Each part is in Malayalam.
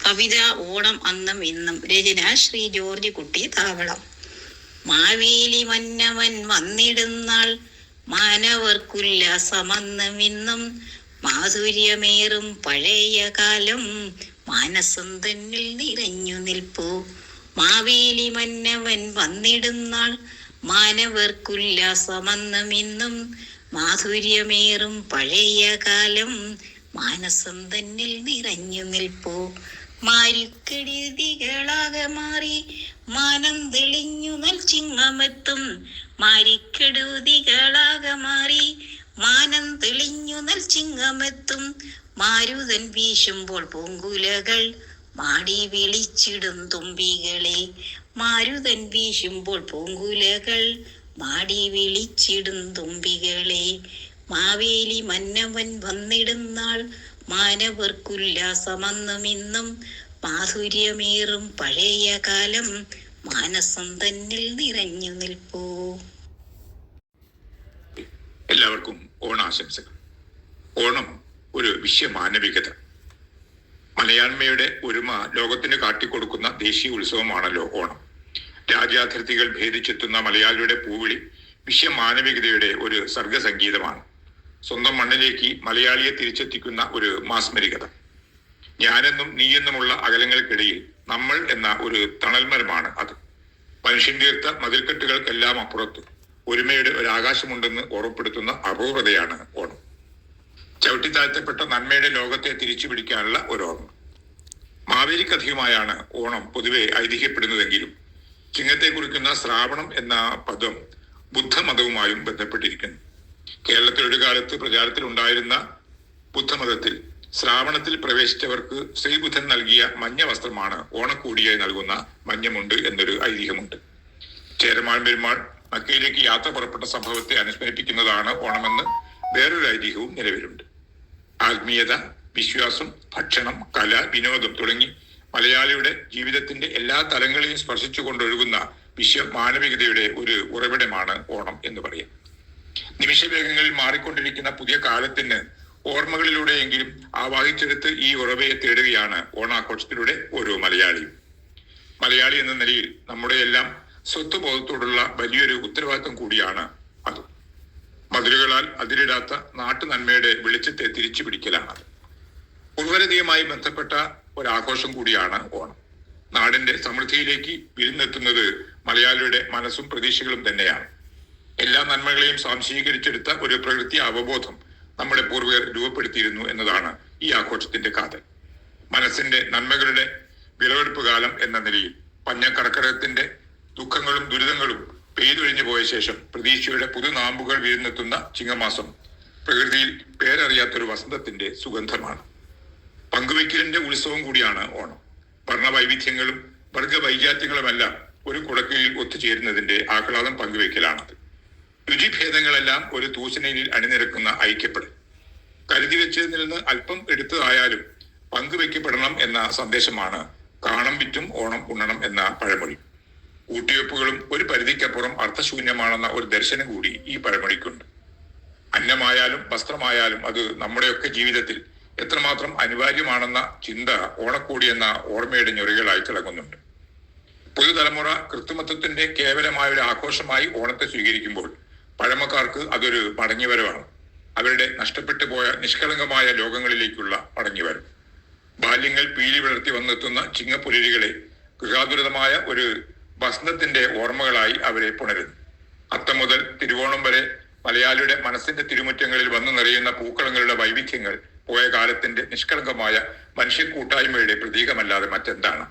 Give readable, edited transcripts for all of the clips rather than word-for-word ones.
കവിത ഓണം അന്നും ഇന്നും. രചന ശ്രീ ജോർജ് കുട്ടി താവളം. മാവേലി മന്നവൻ വന്നിടുന്നാൾ മാനവർക്കുല്ലാസമന്നും ഇന്നും. മാധുര്യമേറും പഴയ കാലം മാനസം തന്നിൽ നിറഞ്ഞു നിൽപ്പൂ. മാവേലി മന്നവൻ വന്നിടുന്നാൾ മാനവർക്കുല്ലാസമന്നും ഇന്നും. മാധുര്യമേറും പഴയ കാലം മാനസം തന്നിൽ നിറഞ്ഞു നിൽപ്പൂ. മാരിക്കെടുതികളാകെ മാറി മാനം തെളിഞ്ഞു നൽചിങ്ങമെത്തും. മാരിക്കെടുതികളാകെ മാറി മാനം തെളിഞ്ഞു നൽചിങ്ങമെത്തും. മാരുതൻ വീശുമ്പോൾ പൂങ്കുലകൾ മാടി വിളിച്ചിടും തുമ്പികളെ. മാരുതൻ വീശുമ്പോൾ പൂങ്കുലകൾ മാടി വിളിച്ചിടും തുമ്പികളെ. മാവേലി മന്നവൻ വന്നിടുന്നാൾ മാനവർക്കുല്ലാസമന്നും ഇന്നും. മാധുര്യമേറും പഴയ കാലം മാനസം തന്നിൽ നിറഞ്ഞു നിൽപ്പൂ. എല്ലാവർക്കും ഓണാശംസകൾ. ഓണം ഒരു വിശ്വമാനവികത, മലയാണ്മയുടെ ഒരുമ ലോകത്തിന് കാട്ടിക്കൊടുക്കുന്ന ദേശീയ ഉത്സവമാണല്ലോ ഓണം. രാജ്യാതിർത്തികൾ ഭേദിച്ചെത്തുന്ന മലയാളിയുടെ പൂവിളി വിശ്വമാനവികതയുടെ ഒരു സർഗസംഗീതമാണ്. സ്വന്തം മണ്ണിലേക്ക് മലയാളിയെ തിരിച്ചെത്തിക്കുന്ന ഒരു മാസ്മരികത. ഞാനെന്നും നീയെന്നുമുള്ള അകലങ്ങൾക്കിടയിൽ നമ്മൾ എന്ന ഒരു തണൽമരമാണ് അത്. മനുഷ്യൻ തീർത്ത മതിൽക്കെട്ടുകൾക്കെല്ലാം അപ്പുറത്ത് ഒരുമയുടെ ഒരു ആകാശമുണ്ടെന്ന് ഓർമ്മപ്പെടുത്തുന്ന അപൂർവതയാണ് ഓണം. ചവിട്ടിത്താഴ്ത്തപ്പെട്ട നന്മയുടെ ലോകത്തെ തിരിച്ചു പിടിക്കാനുള്ള ഒരു ഓർമ്മ. മാവേലി കഥയുമായാണ് ഓണം പൊതുവെ ഐതിഹ്യപ്പെടുന്നതെങ്കിലും ചിങ്ങത്തെ കുറിക്കുന്ന ശ്രാവണം എന്ന പദം ബുദ്ധമതവുമായും ബന്ധപ്പെട്ടിരിക്കുന്നു. കേരളത്തിൽ ഒരു കാലത്ത് പ്രചാരത്തിലുണ്ടായിരുന്ന ബുദ്ധമതത്തിൽ ശ്രാവണത്തിൽ പ്രവേശിച്ചവർക്ക് ശ്രീബുദ്ധൻ നൽകിയ മഞ്ഞ വസ്ത്രമാണ് ഓണക്കൂടിയായി നൽകുന്ന മഞ്ഞമുണ്ട് എന്നൊരു ഐതിഹ്യമുണ്ട്. ചേരമാൻ പെരുമാൾ മക്കയിലേക്ക് യാത്ര പുറപ്പെട്ട സംഭവത്തെ അനുസ്മരിപ്പിക്കുന്നതാണ് ഓണമെന്ന് വേറൊരു ഐതിഹ്യവും നിലവിലുണ്ട്. ആത്മീയത, വിശ്വാസം, ഭക്ഷണം, കല, വിനോദം തുടങ്ങി മലയാളിയുടെ ജീവിതത്തിന്റെ എല്ലാ തലങ്ങളെയും സ്പർശിച്ചുകൊണ്ടൊഴുകുന്ന വിശ്വമാനവികതയുടെ ഒരു ഉറവിടമാണ് ഓണം എന്ന് പറയാം. നിമിഷവേഗങ്ങളിൽ മാറിക്കൊണ്ടിരിക്കുന്ന പുതിയ കാലത്തിന് ഓർമ്മകളിലൂടെയെങ്കിലും ആവാഹിച്ചെടുത്ത് ഈ ഉറവയെ തേടുകയാണ് ഓണാഘോഷത്തിലൂടെ ഓരോ മലയാളിയും. മലയാളി എന്ന നിലയിൽ നമ്മുടെ എല്ലാം സ്വത്വബോധത്തോടുള്ള വലിയൊരു ഉത്തരവാദിത്വം കൂടിയാണ് അത്. മധുരകളാൽ അതിരിടാത്ത നാട്ടു നന്മയുടെ വെളിച്ചത്തെ തിരിച്ചു പിടിക്കലാണത്. ഉർവരതയുമായി ബന്ധപ്പെട്ട ഒരാഘോഷം കൂടിയാണ് ഓണം. നാടിന്റെ സമൃദ്ധിയിലേക്ക് വിരുന്നെത്തുന്നത് മലയാളിയുടെ മനസ്സും പ്രതീക്ഷകളും തന്നെയാണ്. എല്ലാ നന്മകളെയും സ്വാംശീകരിച്ചെടുത്ത ഒരു പ്രകൃതി അവബോധം നമ്മുടെ പൂർവികർ രൂപപ്പെടുത്തിയിരുന്നു എന്നതാണ് ഈ ആഘോഷത്തിന്റെ കാതൽ. മനസ്സിന്റെ നന്മകളുടെ വിളവെടുപ്പ് കാലം എന്ന നിലയിൽ പഞ്ഞക്കർക്കടകത്തിന്റെ ദുഃഖങ്ങളും ദുരിതങ്ങളും പെയ്തൊഴിഞ്ഞു പോയ ശേഷം പ്രതീക്ഷയുടെ പുതുനാമ്പുകൾ വീഴ്ന്നെത്തുന്ന ചിങ്ങമാസം പ്രകൃതിയിൽ പേരറിയാത്തൊരു വസന്തത്തിന്റെ സുഗന്ധമാണ്. പങ്കുവയ്ക്കലിന്റെ ഉത്സവം കൂടിയാണ് ഓണം. വർണ്ണവൈവിധ്യങ്ങളും വർഗവൈജാത്യങ്ങളുമെല്ലാം ഒരു കുടക്കീഴിൽ ഒത്തുചേരുന്നതിന്റെ ആഹ്ലാദം പങ്കുവയ്ക്കലാണത്. രുചിഭേദങ്ങളെല്ലാം ഒരു തൂശനയിൽ അണിനിരക്കുന്ന ഐക്യപ്പെടൽ. കരുതി വെച്ചതിൽ നിന്ന് അല്പം എടുത്തതായാലും പങ്കുവെക്കപ്പെടണം എന്ന സന്ദേശമാണ് കാണം വിറ്റും ഓണം ഉണ്ണണം എന്ന പഴമൊഴി. കൂട്ടിവെപ്പുകളും ഒരു പരിധിക്കപ്പുറം അർത്ഥശൂന്യമാണെന്ന ഒരു ദർശനം കൂടി ഈ പഴമൊഴിക്കുണ്ട്. അന്നമായാലും വസ്ത്രമായാലും അത് നമ്മുടെയൊക്കെ ജീവിതത്തിൽ എത്രമാത്രം അനിവാര്യമാണെന്ന ചിന്ത ഓണക്കൂടി എന്ന ഓർമ്മയുടെ ഞൊറികളായി തിളങ്ങുന്നുണ്ട്. പുതുതലമുറ കൃത്രിമത്വത്തിന്റെ കേവലമായ ഒരു ആഘോഷമായി ഓണത്തെ സ്വീകരിക്കുമ്പോൾ പഴമക്കാർക്ക് അതൊരു മടങ്ങിവരവാണ്. അവരുടെ നഷ്ടപ്പെട്ടു പോയ നിഷ്കളങ്കമായ ലോകങ്ങളിലേക്കുള്ള മടങ്ങിവരവ്. ബാല്യങ്ങൾ പീലി വിളർത്തി വന്നെത്തുന്ന ചിങ്ങപ്പുലരികളെ ഗൃഹാതുരതമായ ഒരു വസന്തത്തിന്റെ ഓർമ്മകളായി അവരെ പുണരുന്നു. അത്തം മുതൽ തിരുവോണം വരെ മലയാളിയുടെ മനസ്സിന്റെ തിരുമുറ്റങ്ങളിൽ വന്നു നിറയുന്ന പൂക്കളങ്ങളുടെ വൈവിധ്യങ്ങൾ പോയ കാലത്തിന്റെ നിഷ്കളങ്കമായ മനുഷ്യ കൂട്ടായ്മയുടെ പ്രതീകമല്ലാതെ മറ്റെന്താണ്?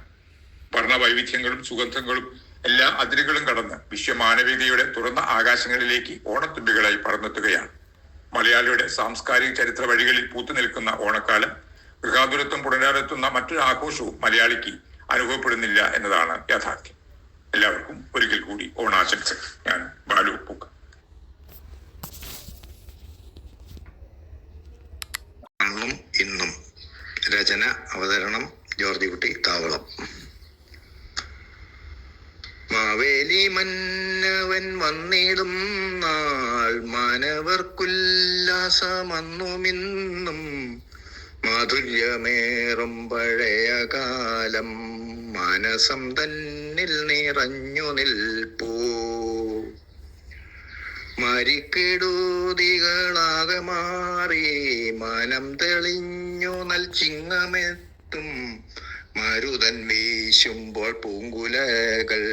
വർണ്ണവൈവിധ്യങ്ങളും സുഗന്ധങ്ങളും എല്ലാ അതിരുകളും കടന്ന് വിശ്വമാനവികതയുടെ തുറന്ന ആകാശങ്ങളിലേക്ക് ഓണത്തുമ്പികളായി പറന്നെത്തുകയാണ്. മലയാളിയുടെ സാംസ്കാരിക ചരിത്ര വഴികളിൽ പൂത്തുനിൽക്കുന്ന ഓണക്കാലം ഗൃഹാതുരത്വം പുനരാലെത്തുന്ന മറ്റൊരു ആഘോഷവും മലയാളിക്ക് അനുഭവപ്പെടുന്നില്ല എന്നതാണ് യാഥാർത്ഥ്യം. എല്ലാവർക്കും ഒരിക്കൽ കൂടി ഓണാശംസകൾ. ഞാൻ ബാലു പൂക്ക. അന്നും ഇന്നും. രചന, അവതരണം ജോർജ് കുട്ടി താവളം. മാവേലി മന്നവൻ വന്നിടും നാൾ മാനവർക്കുല്ലാസമന്നുമിന്നും. മാധുര്യമേറും പഴയ കാലം മാനസം തന്നിൽ നിറഞ്ഞു നിൽപ്പൂ. മരിക്കെടുതികളാകെ മാറി മനം തെളിഞ്ഞു നൽ ചിങ്ങമെത്തും. മരുതൻ വീശുമ്പോൾ പൂങ്കുലകൾ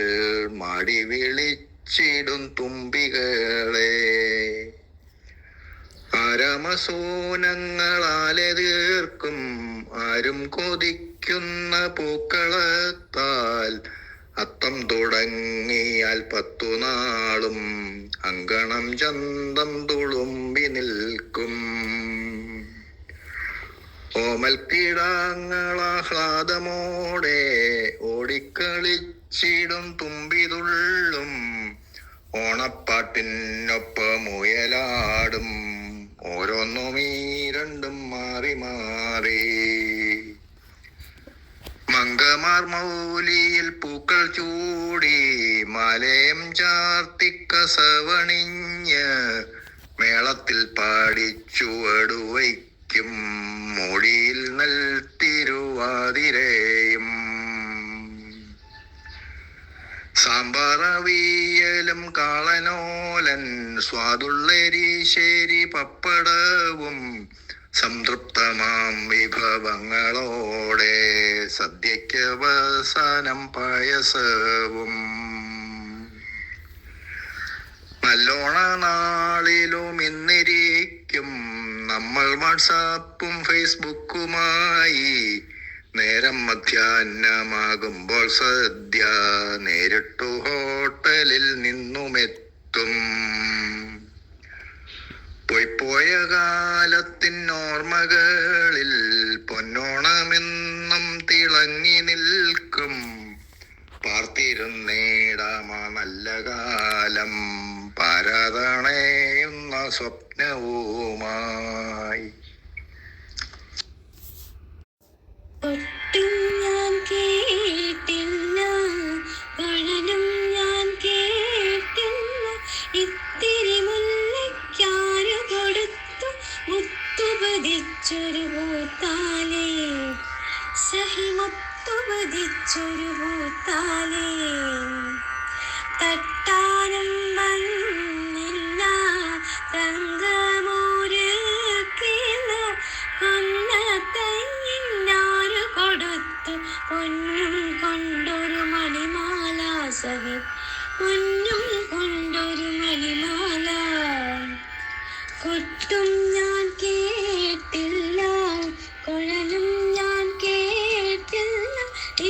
മാടി വിളിച്ചിടും തുമ്പികളെ. ആരമസൂനങ്ങളാലെ തീർക്കും ആരും കൊതിക്കുന്ന പൂക്കളത്താൽ. അത്തം തുടങ്ങിയാൽ 10 നാളും അങ്കണം ചന്തം തുളുമ്പി നിൽക്കും. ഓമൽ കിടാങ്ങളാഹ്ലാദമോടെ ഓടിക്കളിച്ചിടും തുമ്പിതുള്ളും. ഓണപ്പാട്ടിനൊപ്പമുയലാടും ഓരോന്നും ഈ രണ്ടും മാറി മാറി. മങ്കമാർ മൗലിയിൽ പൂക്കൾ ചൂടി മാലയം ചാർത്തിക്കസവണിഞ്ഞ് മേളത്തിൽ പാടിച്ചുവടുവയ്ക്കും മൊഴിയിൽ നൽ തിരുവാതിരയും. സാമ്പാറവിയലും കാളനോലൻ സ്വാദുള്ളരിശ്ശേരി പപ്പടവും സംതൃപ്തമാം വിഭവങ്ങളോടെ സദ്യയ്ക്ക് അവസാനം പായസവും. നല്ലോണ നാളിലും ഇന്നിരിക്കും നമ്മൾ വാട്സാപ്പും ഫേസ്ബുക്കുമായി. നേരം മധ്യാഹ്നമാകുമ്പോൾ സദ്യ നേരിട്ടു ഹോട്ടലിൽ നിന്നുമെത്തും. പോയ കാലത്തിനോർമ്മകളിൽ പൊന്നോണമെന്നും തിളങ്ങി നിൽക്കും. പാർത്തിരുന്നേടാമാ നല്ല കാലം പാരാതണയുന്ന സ്വപ്നവുമായി. ഒട്ടും ഞാൻ കേട്ടില്ല, പഴനും ഞാൻ കേട്ടില്ല. ഇത്തിരി മുല്ലയ്ക്കാരു കൊടുത്തു മുത്തുപതിച്ചൊരു പൂത്താലേ, സഹി മുത്തുപതിച്ചൊരു പൂത്താലേ. തട്ടാനും വന്നില്ല തങ്കമൂരക്കില്ല, കൊന്നത്തഞ്ഞിന്നാരു കൊടുത്തു പൊന്നും കൊണ്ടൊരു മണിമാല. സഹി പൊന്നും കൊണ്ടൊരു മണിമാല. കൊട്ടും ഞാൻ കേട്ടില്ല, കുഴലും ഞാൻ കേട്ടില്ല.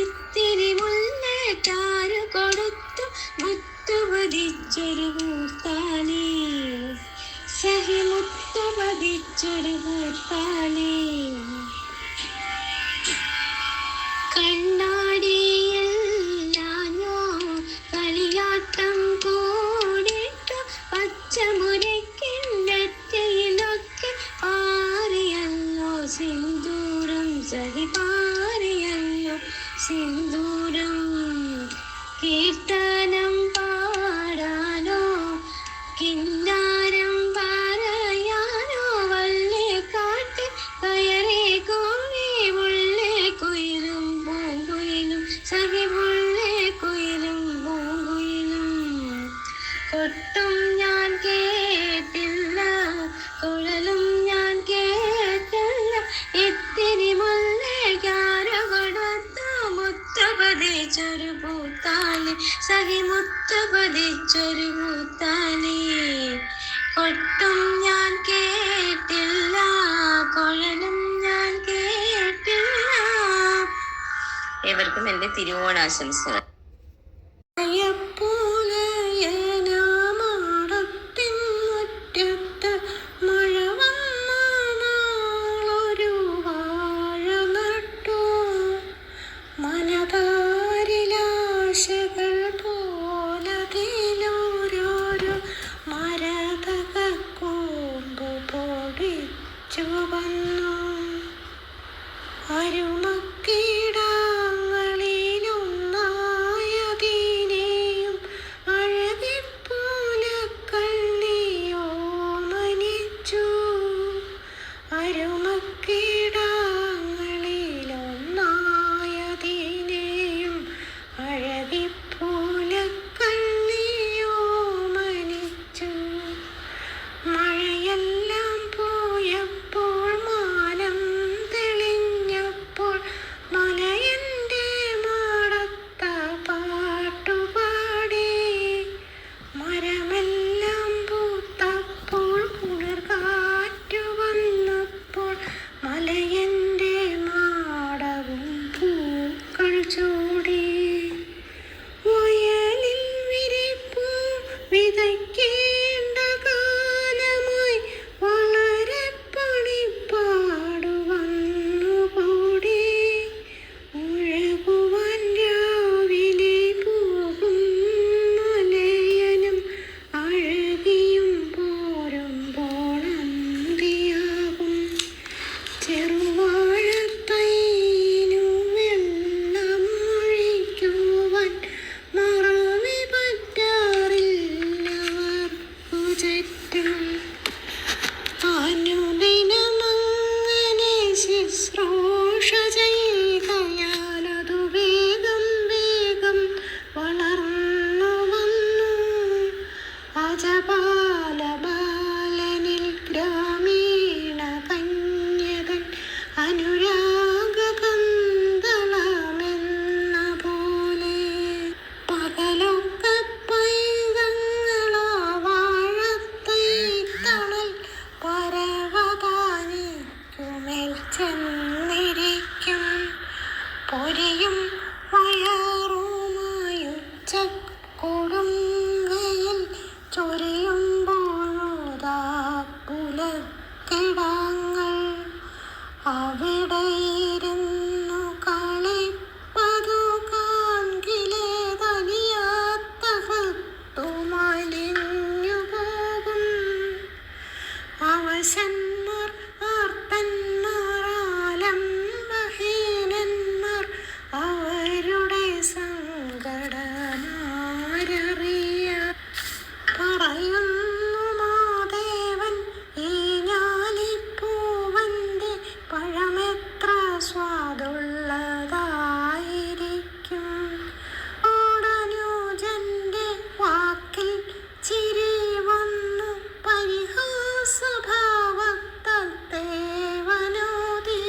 ഇത്തിരി മുല്ലയ്ക്കാരു കൊടുത്തു മുത്തുപതിച്ചൊരു പൂത്താലേ, സഹി മുത്തുപതിച്ചൊരു പൂത്താലേ. കണ്ണാടിയില്ലാഞ്ഞോ കളിയാട്ടം കൂടിട്ടു പച്ചമുരക്കിൻ്റെറ്റയിലൊക്കെ പാറിയല്ലോ സിന്ദൂരം. സഹി പാറിയല്ലോ സിന്ദൂരം. കീർത്തനം പാടാനോ കിന്നാരം പറയാനോ വല്ലേ കാട്ട് കയറേ കോഴി മുള്ളേ കുയിലും പൂങ്കുയിലും. സഹി മുള്ളേ കുയിലും പൂങ്കുയിലും. കൊട്ടും ഞാൻ കേട്ടില്ല, കുഴലും ഞാൻ കേട്ടില്ല. ഇത്തിരി മുല്ലയ്ക്കാരു കൊടുത്തു മുത്തുപതിച്ചൊരു പൂത്താലേ, സഹി മുത്തുപതിച്ചൊരു പൂത്താലേ. കൊട്ടും ഞാൻ കേട്ടില്ല, കുഴലും ഞാൻ കേട്ടില്ല. ഏവർക്കും എൻ്റെ തിരുവോണാശംസകൾ. മുറ്റത്ത് മഴ വന്ന നാളൊരു വാഴ നട്ടു. മനതാരിലാശകൾ പോലതിലോരോരോ മരതക കൂമ്പ് പൊടിച്ചു വന്നു. അരുമക്കിടങ്ങളിലൊന്നായതിനെയും അഴകിപ്പൂലക്കള്ളിയോ മനിച്ചു. അരുമക്കിട ശുശ്രൂഷ ചെയ്തയാലതു വേഗം വേഗം വളർന്നു വന്നു. അജപാല ബാലനിൽ ഗ്രാമീണ കന്യകൻ അനുരാഗപന്തളമെന്ന പോലെ പകലൊക്കെ പൈതങ്ങളാ വാഴത്തൈ തണൽ പരവതാനിക്കുമേൽ ചെന്നിരിക്കും. പൊരിയും വയറുമായുച്ചക്കൊടുങ്കയിൽ ചൊരിയുമ്പോഴുതാ പുലക്കിടങ്ങൾ അവിടെ ഇരുന്നു കളിപ്പതു കാൺകിലേ തനിയാത്ത ഹൃത്തുമലിഞ്ഞു പോകും. അവശന്മാർ ആർത്തന്മാർ ആലംബഹീനന്മാർ അവരുടെ സങ്കടമാരറിയ പറയുന്നു മാദേവൻ ഈ ഞാലിപ്പൂവന്റെ പഴമെത്ര സ്വാദുള്ളതായിരിക്കും. ഓടനുജന്റെ വാക്കിൽ ചിരി വന്നു പരിഹാസഭാവത്താൽ ദേവനോദി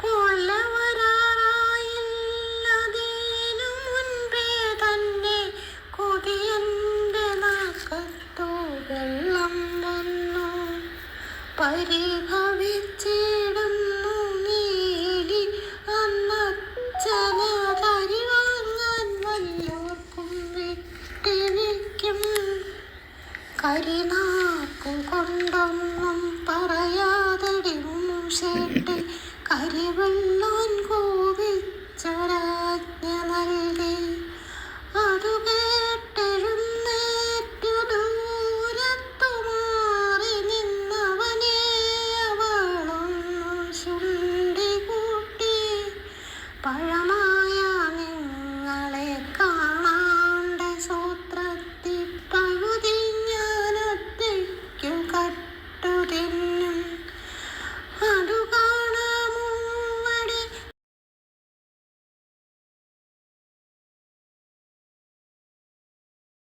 കൊലവരാറായില്ലതിനു മുൻപേ തന്നെ കൊതിയന്റെ നാക്കത്തു വെള്ളം വന്നു. പരിഭവിച്ചിടുന്നു നീലി അന്നച്ചനതരി വാങ്ങാൻ വല്ലോർക്കും വിട്ടിരിക്കും. കരിനാക്കു കൊണ്ടൊന്നും പറയാതടി മൂശേട്ട് കരിവെള്ള